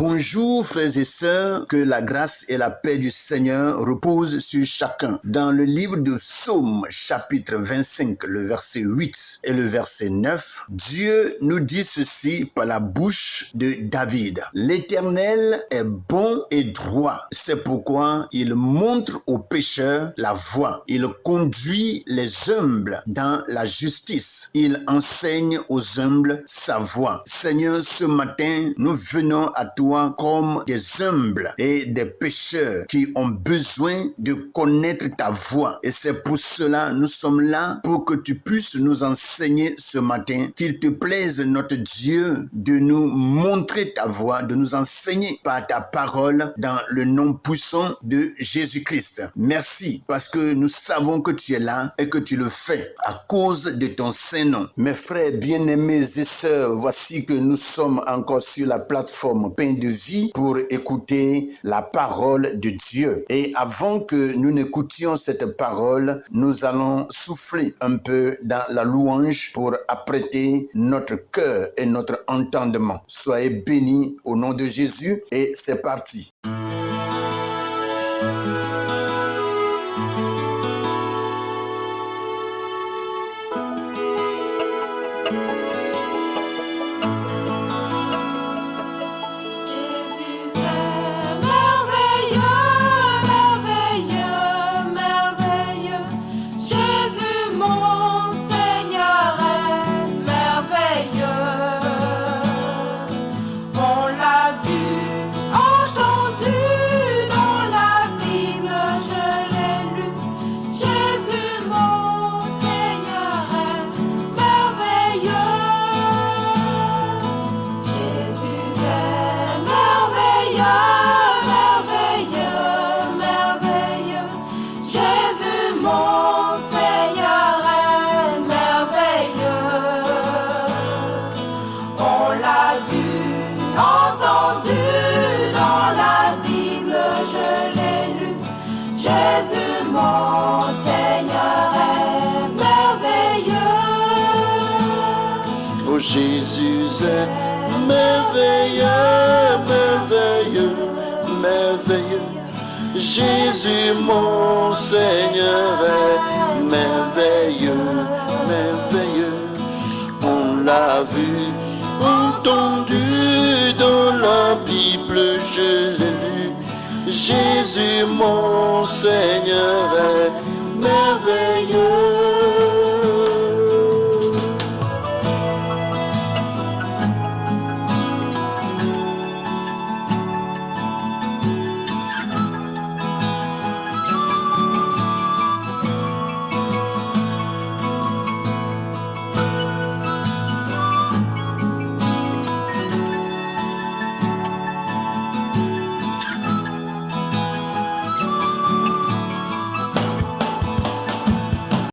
Bonjour frères et sœurs, que la grâce et la paix du Seigneur reposent sur chacun. Dans le livre de Psaume chapitre 25, le verset 8 et le verset 9, Dieu nous dit ceci par la bouche de David. L'Éternel est bon et droit, c'est pourquoi il montre aux pécheurs la voie. Il conduit les humbles dans la justice. Il enseigne aux humbles sa voie. Seigneur, ce matin, nous venons à toi comme des humbles et des pécheurs qui ont besoin de connaître ta voix. Et c'est pour cela nous sommes là pour que tu puisses nous enseigner ce matin. Qu'il te plaise, notre Dieu, de nous montrer ta voix, de nous enseigner par ta parole dans le nom puissant de Jésus-Christ. Merci parce que nous savons que tu es là et que tu le fais à cause de ton Saint-Nom. Mes frères bien-aimés et sœurs, voici que nous sommes encore sur la plateforme Pain de vie pour écouter la parole de Dieu. Et avant que nous n'écoutions cette parole, nous allons souffler un peu dans la louange pour apprêter notre cœur et notre entendement. Soyez bénis au nom de Jésus et c'est parti. Jésus est merveilleux, merveilleux, merveilleux. Jésus mon Seigneur est merveilleux, merveilleux. On l'a vu, entendu dans la Bible, je l'ai lu. Jésus mon Seigneur est merveilleux.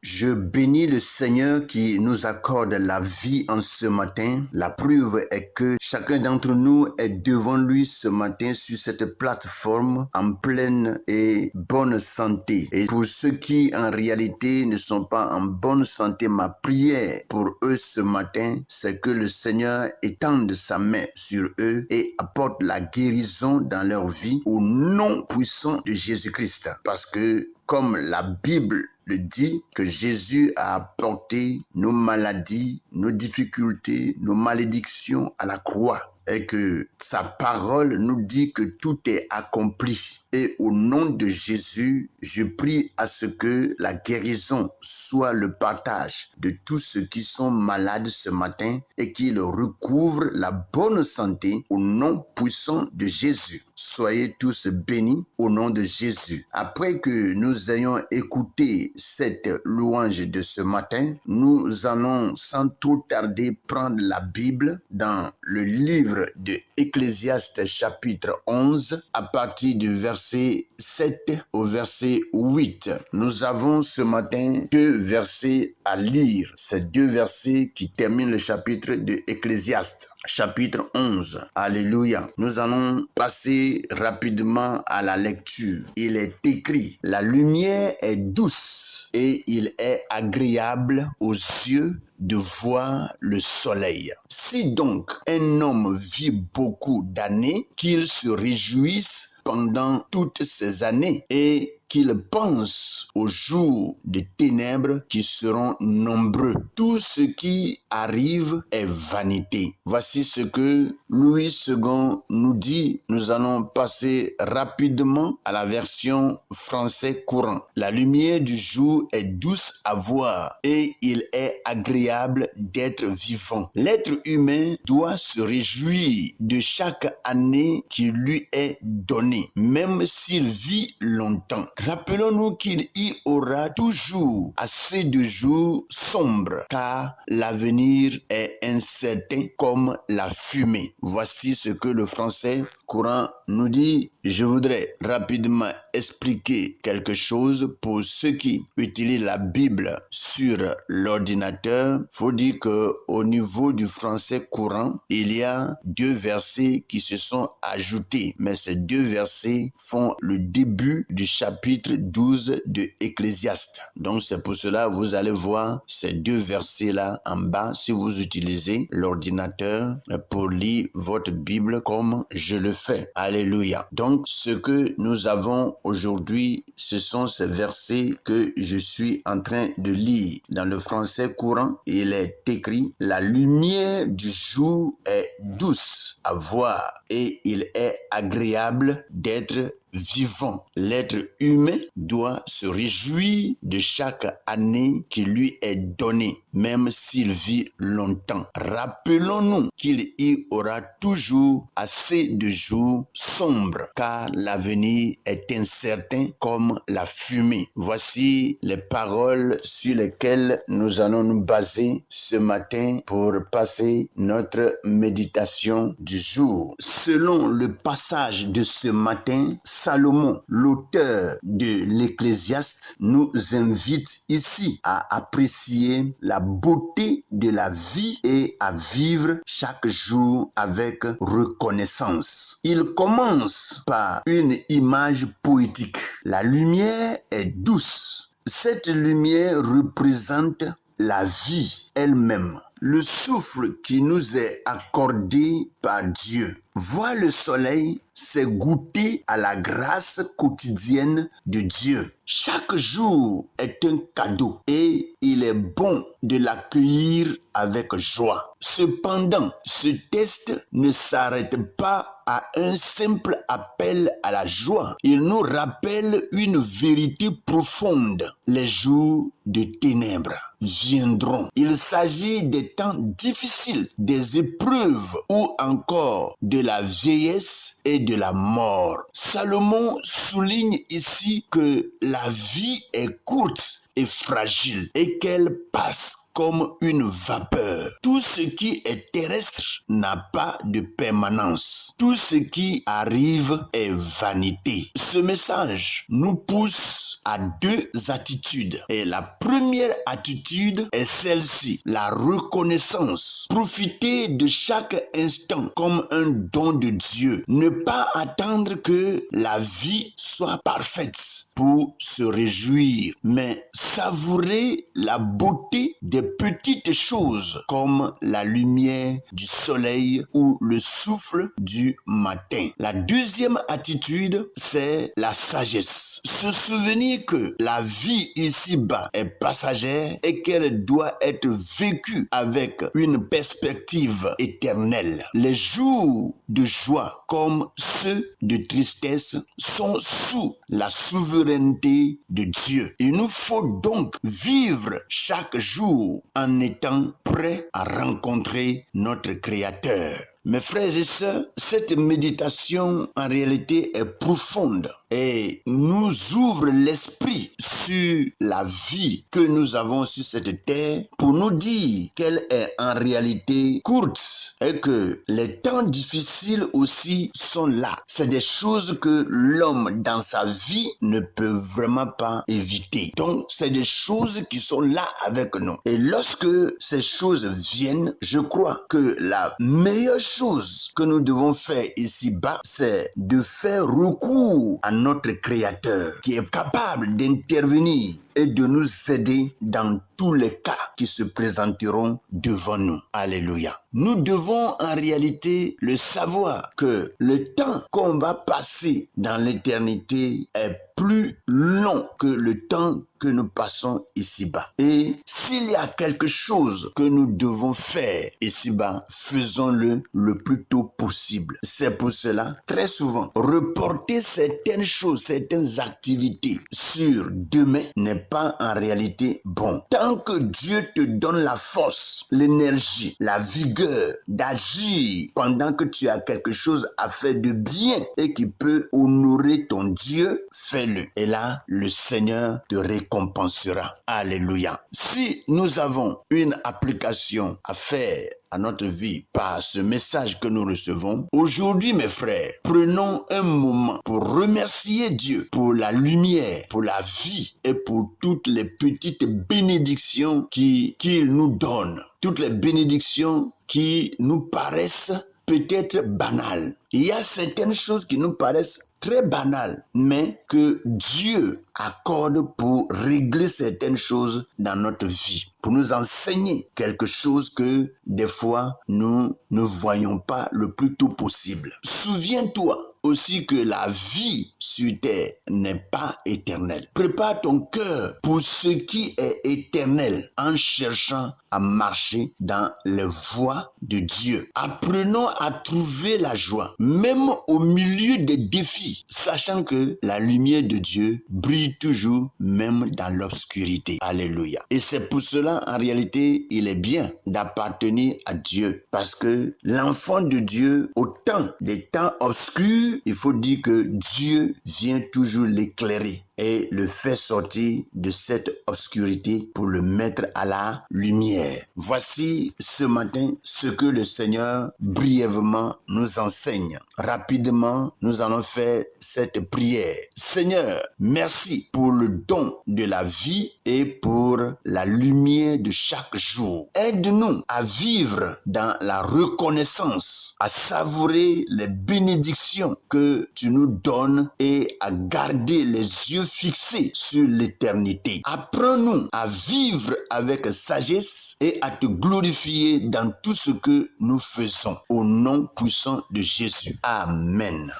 Je bénis le Seigneur qui nous accorde la vie en ce matin. La preuve est que chacun d'entre nous est devant lui ce matin sur cette plateforme en pleine et bonne santé. Et pour ceux qui en réalité ne sont pas en bonne santé, ma prière pour eux ce matin, c'est que le Seigneur étende sa main sur eux et apporte la guérison dans leur vie au nom puissant de Jésus-Christ. Parce que comme la Bible le dit, que Jésus a apporté nos maladies, nos difficultés, nos malédictions à la croix. Et que sa parole nous dit que tout est accompli. Et au nom de Jésus, je prie à ce que la guérison soit le partage de tous ceux qui sont malades ce matin et qu'ils recouvrent la bonne santé au nom puissant de Jésus. Soyez tous bénis au nom de Jésus. Après que nous ayons écouté cette louange de ce matin, nous allons sans trop tarder prendre la Bible dans le livre de Ecclésiaste chapitre 11 à partir du verset 7 au verset 8. Nous avons ce matin 2 versets à lire. Ces 2 versets qui terminent le chapitre de Ecclésiaste. chapitre 11. Alléluia. Nous allons passer rapidement à la lecture. Il est écrit, la lumière est douce et il est agréable aux yeux de voir le soleil. Si donc un homme vit beaucoup d'années, qu'il se réjouisse pendant toutes ces années et qu'il pense aux jours de ténèbres qui seront nombreux. Tout ce qui arrive est vanité. Voici ce que Louis II nous dit. Nous allons passer rapidement à la version français courant. La lumière du jour est douce à voir et il est agréable d'être vivant. L'être humain doit se réjouir de chaque année qui lui est donnée, même s'il vit longtemps. Rappelons-nous qu'il y aura toujours assez de jours sombres, car l'avenir est incertain comme la fumée. Voici ce que le français courant nous dit. Je voudrais rapidement expliquer quelque chose pour ceux qui utilisent la Bible sur l'ordinateur. Faut dire que au niveau du français courant, il y a 2 versets qui se sont ajoutés, mais ces 2 versets font le début du chapitre 12 de Ecclésiaste. Donc c'est pour cela que vous allez voir ces 2 versets-là en bas si vous utilisez l'ordinateur pour lire votre Bible comme je le fais. Alléluia. Donc ce que nous avons aujourd'hui, ce sont ces versets que je suis en train de lire. Dans le français courant, il est écrit, la lumière du jour est douce à voir et il est agréable d'être vivant. L'être humain doit se réjouir de chaque année qui lui est donnée, même s'il vit longtemps. Rappelons-nous qu'il y aura toujours assez de jours sombres, car l'avenir est incertain comme la fumée. Voici les paroles sur lesquelles nous allons nous baser ce matin pour passer notre méditation du jour. Selon le passage de ce matin, Salomon, l'auteur de l'Ecclésiaste, nous invite ici à apprécier la beauté de la vie et à vivre chaque jour avec reconnaissance. Il commence par une image poétique. La lumière est douce. Cette lumière représente la vie elle-même, le souffle qui nous est accordé par Dieu. Voir le soleil, c'est goûter à la grâce quotidienne de Dieu. Chaque jour est un cadeau et il est bon de l'accueillir avec joie. Cependant, ce texte ne s'arrête pas à un simple appel à la joie. Il nous rappelle une vérité profonde. Les jours de ténèbres viendront. Il s'agit des temps difficiles, des épreuves ou encore de la vieillesse et de la mort. Salomon souligne ici que la vie est courte et fragile et qu'elle passe comme une vapeur. Tout ce qui est terrestre n'a pas de permanence. Tout ce qui arrive est vanité. Ce message nous pousse à 2 attitudes. Et la première attitude est celle-ci, la reconnaissance. Profiter de chaque instant comme un don de Dieu. Ne pas attendre que la vie soit parfaite pour se réjouir, mais savourer la beauté des petites choses comme la lumière du soleil ou le souffle du matin. La deuxième attitude, c'est la sagesse. Se souvenir que la vie ici-bas est passagère et qu'elle doit être vécue avec une perspective éternelle. Les jours de joie comme ceux de tristesse sont sous la souveraineté de Dieu. Il nous faut donc vivre chaque jour en étant prêt à rencontrer notre Créateur. Mes frères et sœurs, cette méditation en réalité est profonde. et nous ouvre l'esprit sur la vie que nous avons sur cette terre pour nous dire qu'elle est en réalité courte et que les temps difficiles aussi sont là. C'est des choses que l'homme dans sa vie ne peut vraiment pas éviter. Donc, c'est des choses qui sont là avec nous. Et lorsque ces choses viennent, je crois que la meilleure chose que nous devons faire ici-bas, c'est de faire recours à notre Créateur qui est capable d'intervenir et de nous aider dans tous les cas qui se présenteront devant nous. Alléluia. Nous devons en réalité le savoir que le temps qu'on va passer dans l'éternité est plus long que le temps que nous passons ici-bas. Et s'il y a quelque chose que nous devons faire ici-bas, faisons-le le plus tôt possible. C'est pour cela, très souvent, reporter certaines choses, certaines activités sur demain n'est pas en réalité bon. Tant que Dieu te donne la force, l'énergie, la vigueur d'agir pendant que tu as quelque chose à faire de bien et qui peut honorer ton Dieu, fais-le. Et là, le Seigneur te récompensera. Alléluia. Si nous avons une application à faire à notre vie par ce message que nous recevons, aujourd'hui, mes frères, prenons un moment pour remercier Dieu pour la lumière, pour la vie et pour toutes les petites bénédictions qu'il nous donne. Toutes les bénédictions qui nous paraissent peut-être banales. Il y a certaines choses qui nous paraissent très banales, mais que Dieu accorde pour régler certaines choses dans notre vie, pour nous enseigner quelque chose que des fois nous ne voyons pas le plus tôt possible. Souviens-toi aussi que la vie sur terre n'est pas éternelle. Prépare ton cœur pour ce qui est éternel en cherchant à marcher dans les voies de Dieu. Apprenons à trouver la joie, même au milieu des défis, sachant que la lumière de Dieu brille toujours, même dans l'obscurité. Alléluia. Et c'est pour cela, en réalité, il est bien d'appartenir à Dieu, parce que l'enfant de Dieu, au temps des temps obscurs, il faut dire que Dieu vient toujours l'éclairer et le fait sortir de cette obscurité pour le mettre à la lumière. Voici ce matin ce que le Seigneur brièvement nous enseigne. Rapidement, nous allons faire cette prière. Seigneur, merci pour le don de la vie et pour la lumière de chaque jour. Aide-nous à vivre dans la reconnaissance, à savourer les bénédictions que tu nous donnes et à garder les yeux fixés sur l'éternité. Apprends-nous à vivre avec sagesse et à te glorifier dans tout ce que nous faisons. Au nom puissant de Jésus. Amen.